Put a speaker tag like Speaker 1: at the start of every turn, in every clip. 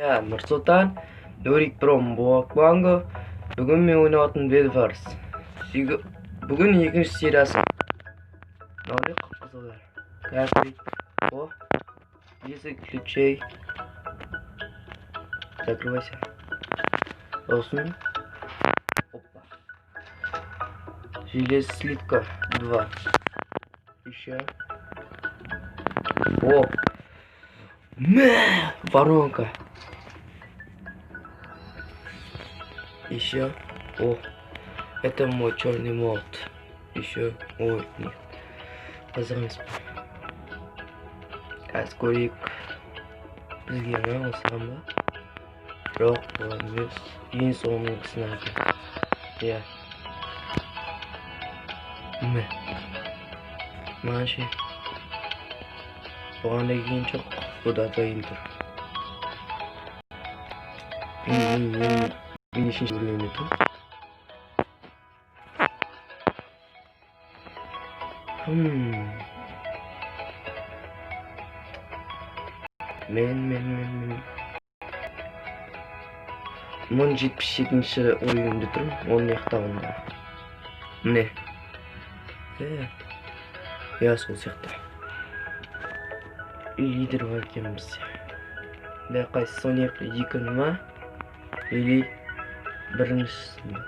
Speaker 1: Нұрсұлтан, Дөрик Пром Буакбанго. Бүгін мен ойнайтын Белфарс. Бүгін екінші сериясы. Мынау қып-қызылдар. Каждый. О, 10 ключей. Закрывайся. Олсын. Опа. Желез слитка 2. Еще. О. Воронка. Еще. О. Это мой черный молот. Еще. Ой, нет. Позырмыз. Қазір көрейік. Бізге не осыған ба? Жоқ, бұл емес. Ең соңғысына екен. Иә. Мә. Маған ше. Бұған да кейін жоқ. Bu da bayıldır. Ben işin bölümünü tut. Men. Mon 77. oyunda turm. 10 yaktağında. Ne? Ya sol sekte. Лидер var екенбіз. Бәй қайсы Соник 2 ма? Или біріншісінде?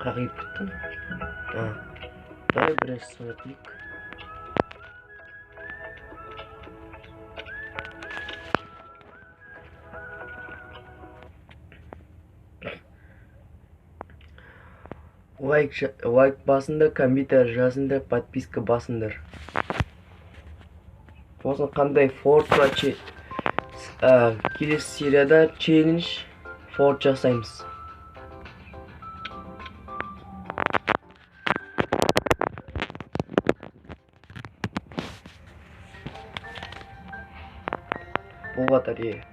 Speaker 1: Қағиып күттім. Давай біріншісін өтейік. Лайк басыңдар, комментарий жазыңдар, подписка басыңдар. Болсын қандай Фордқа келесі серияда челлендж Форд жасаймыз. Бұл батарея.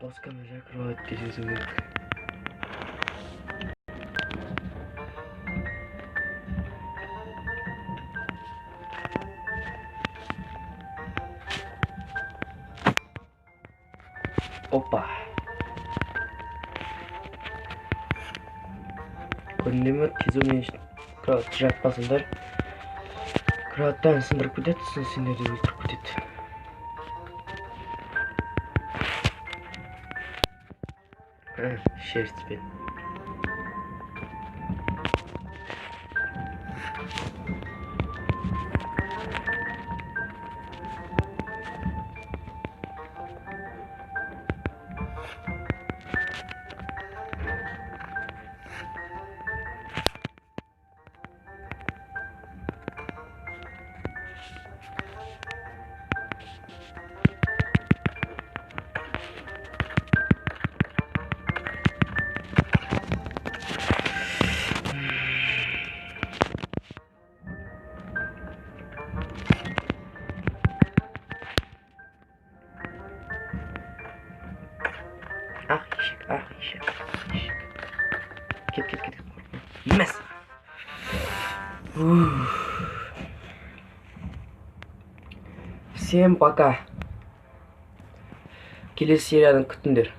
Speaker 1: Досканы закрывать десесің керек. Опа. Көрінемі тезумен кроватты жатпасыңдар. Кроваттан сындырып кетеді, сендерді өлтіріп кетеді. Шерстпен. Ах, ишек. Кет. Емес. Всем пока. Келесі серияны күтіңдер.